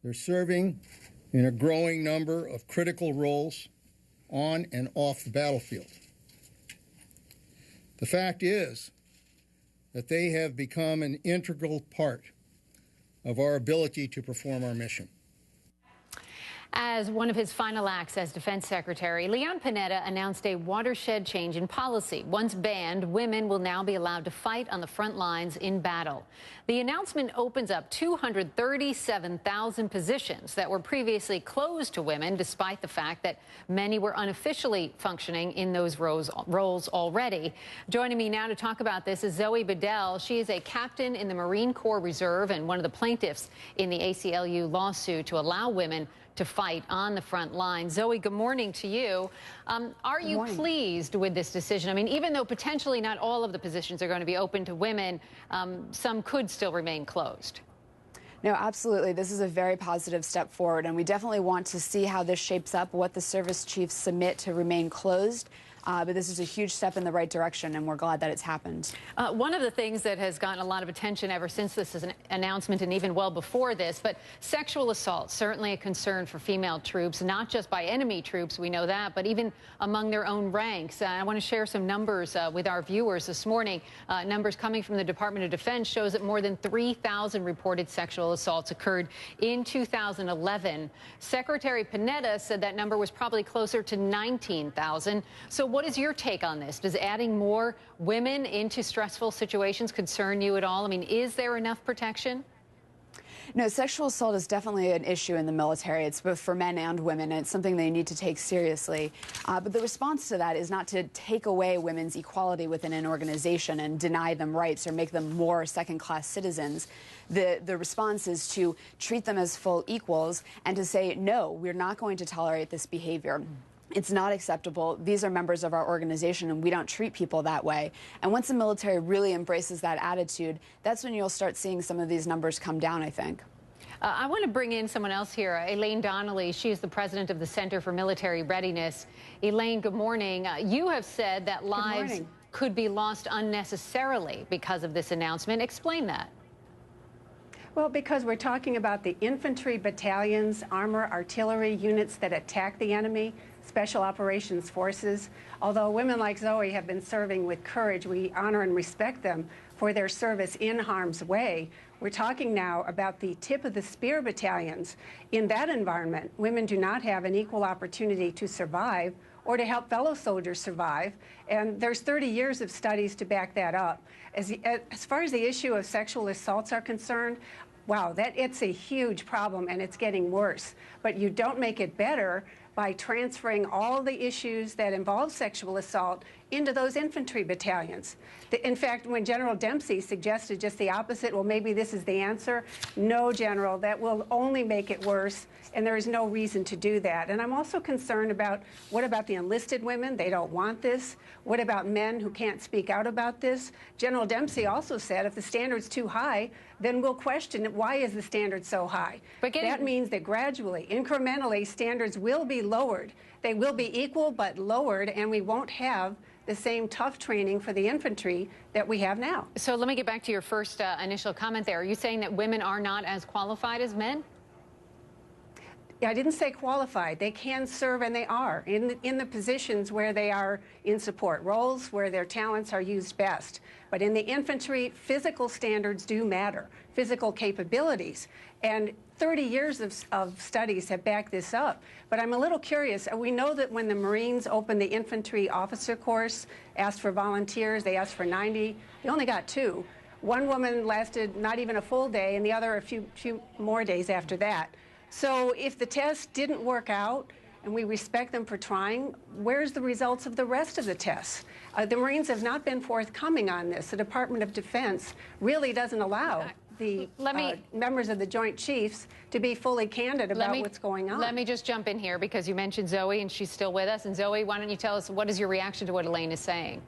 They're serving in a growing number of critical roles on and off the battlefield. The fact is that they have become an integral part of our ability to perform our mission. As one of his final acts as Defense Secretary, Leon Panetta announced a watershed change in policy. Once banned, women will now be allowed to fight on the front lines in battle. The announcement opens up 237,000 positions that were previously closed to women, despite the fact that many were unofficially functioning in those roles already. Joining me now to talk about this is Zoe Bedell. She is a captain in the Marine Corps Reserve and one of the plaintiffs in the ACLU lawsuit to allow women to fight on the front line. Zoe, good morning to you. Are you pleased with this decision? I mean, even though potentially not all of the positions are going to be open to women, some could still remain closed. No, absolutely. This is a very positive step forward, and we definitely want to see how this shapes up, what the service chiefs submit to remain closed. But this is a huge step in the right direction, and we're glad that it's happened. One of the things that has gotten a lot of attention ever since this is an announcement, and even well before this, but sexual assault, certainly a concern for female troops, not just by enemy troops, we know that, but even among their own ranks. I want to share some numbers with our viewers this morning. Numbers coming from the Department of Defense shows that more than 3,000 reported sexual assaults occurred in 2011. Secretary Panetta said that number was probably closer to 19,000. So what is your take on this? Does adding more women into stressful situations concern you at all? I mean, is there enough protection? No, sexual assault is definitely an issue in the military. It's both for men and women, and it's something they need to take seriously. But the response to that is not to take away women's equality within an organization and deny them rights or make them more second-class citizens. The response is to treat them as full equals and to say, no, we're not going to tolerate this behavior. It's not acceptable. These are members of our organization, and we don't treat people that way. And once the military really embraces that attitude, that's when you'll start seeing some of these numbers come down, I think. I want to bring in someone else here, Elaine Donnelly. She is the president of the Center for Military Readiness. Elaine, good morning. You have said that lives could be lost unnecessarily because of this announcement. Explain that. Well, because we're talking about the infantry battalions, armor, artillery units that attack the enemy, special operations forces. Although women like Zoe have been serving with courage, we honor and respect them for their service in harm's way. We're talking now about the tip of the spear battalions. In that environment, women do not have an equal opportunity to survive or to help fellow soldiers survive. And there's 30 years of studies to back that up. As far as the issue of sexual assaults are concerned, wow, it's a huge problem, and it's getting worse. But you don't make it better by transferring all the issues that involve sexual assault into those infantry battalions. In fact, when General Dempsey suggested just the opposite, well, maybe this is the answer, no, General, that will only make it worse, and there is no reason to do that. And I'm also concerned about, what about the enlisted women? They don't want this. What about men who can't speak out about this? General Dempsey also said if the standard's too high, then we'll question why is the standard so high. But that means that gradually, incrementally, standards will be lowered. They will be equal but lowered, and we won't have the same tough training for the infantry that we have now. So let me get back to your first initial comment there. Are you saying that women are not as qualified as men? I didn't say qualified. They can serve, and they are, in the positions where they are in support roles, where their talents are used best. But in the infantry, physical standards do matter, physical capabilities. And 30 years of studies have backed this up. But I'm a little curious. We know that when the Marines opened the infantry officer course, asked for volunteers, they asked for 90. They only got 2. One woman lasted not even a full day, and the other a few more days after that. So if the test didn't work out, and we respect them for trying, where's the results of the rest of the tests? The Marines have not been forthcoming on this. The Department of Defense really doesn't allow the members of the Joint Chiefs to be fully candid about what's going on. Let me just jump in here, because you mentioned Zoe, and she's still with us. And Zoe, why don't you tell us, what is your reaction to what Elaine is saying?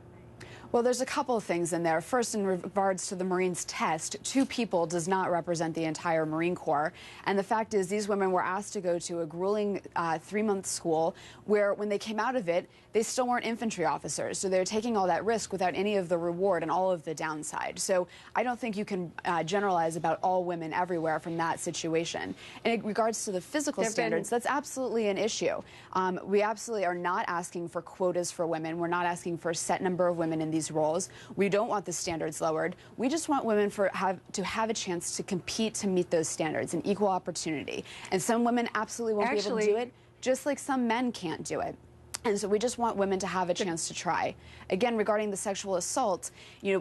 Well, there's a couple of things in there. First, in regards to the Marines test, 2 people does not represent the entire Marine Corps. And the fact is, these women were asked to go to a grueling 3-month school where, when they came out of it, they still weren't infantry officers. So they're taking all that risk without any of the reward and all of the downside. So I don't think you can generalize about all women everywhere from that situation. In regards to the physical standards, that's absolutely an issue. We absolutely are not asking for quotas for women. We're not asking for a set number of women in these roles. We don't want the standards lowered. We just want women to have a chance to compete to meet those standards, an equal opportunity. And some women absolutely won't be able to do it, just like some men can't do it. And so we just want women to have a chance to try. Again, regarding the sexual assault,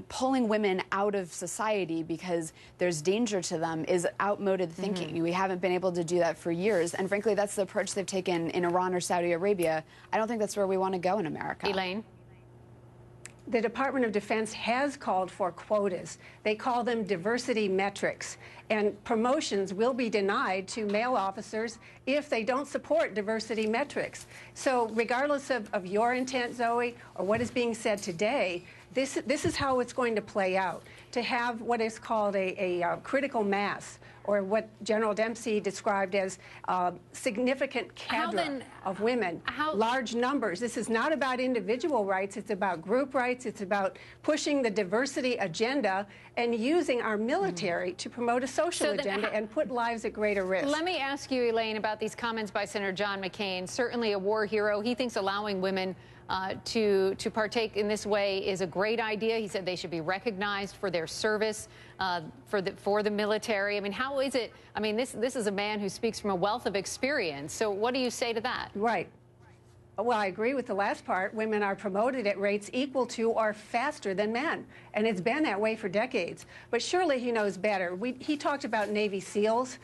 pulling women out of society because there's danger to them is outmoded thinking. We haven't been able to do that for years. And frankly, that's the approach they've taken in Iran or Saudi Arabia. I don't think that's where we want to go in America. Elaine? The Department of Defense has called for quotas. They call them diversity metrics. And promotions will be denied to male officers if they don't support diversity metrics. So regardless of your intent, Zoe, or what is being said today, this is how it's going to play out. To have what is called a critical mass, or what General Dempsey described as significant cadre of women, large numbers. This is not about individual rights. It's about group rights. It's about pushing the diversity agenda and using our military to promote a social agenda and put lives at greater risk. Let me ask you, Elaine, about these comments by Senator John McCain. Certainly a war hero. He thinks allowing women to partake in this way is a great idea. He said they should be recognized for their service for the military. I mean, how is it? I mean, this is a man who speaks from a wealth of experience. So what do you say to that? Right. Well, I agree with the last part. Women are promoted at rates equal to or faster than men, and it's been that way for decades. But surely he knows better. He talked about Navy SEALs.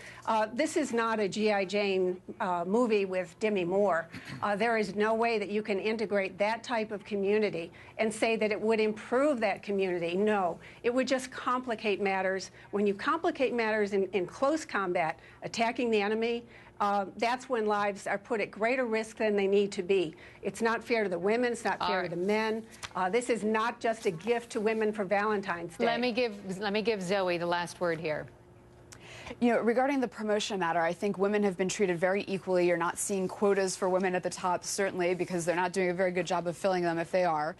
This is not a G.I. Jane movie with Demi Moore. There is no way that you can integrate that type of community and say that it would improve that community. No, it would just complicate matters. When you complicate matters in close combat, attacking the enemy, that's when lives are put at greater risk than they need to be. It's not fair to the women. It's not fair to the men. This is not just a gift to women for Valentine's Day. Let me give Zoe the last word here. Regarding the promotion matter, I think women have been treated very equally. You're not seeing quotas for women at the top, certainly, because they're not doing a very good job of filling them if they are.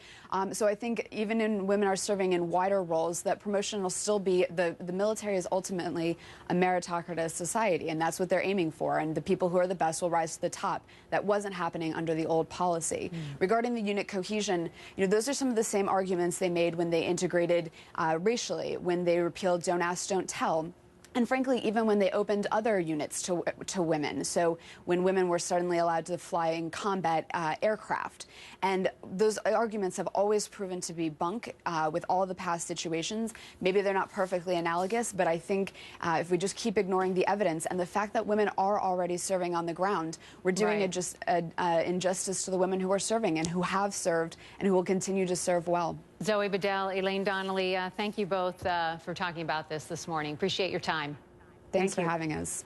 So I think even when women are serving in wider roles, that promotion will still be, the military is ultimately a meritocratic society, and that's what they're aiming for, and the people who are the best will rise to the top. That wasn't happening under the old policy. Regarding the unit cohesion, those are some of the same arguments they made when they integrated racially, when they repealed Don't Ask, Don't Tell. And frankly, even when they opened other units to women, so when women were suddenly allowed to fly in combat aircraft. And those arguments have always proven to be bunk with all the past situations. Maybe they're not perfectly analogous, but I think if we just keep ignoring the evidence and the fact that women are already serving on the ground, we're doing injustice to the women who are serving and who have served and who will continue to serve well. Zoe Bedell, Elaine Donnelly, thank you both for talking about this morning. Appreciate your time. Thanks for having us.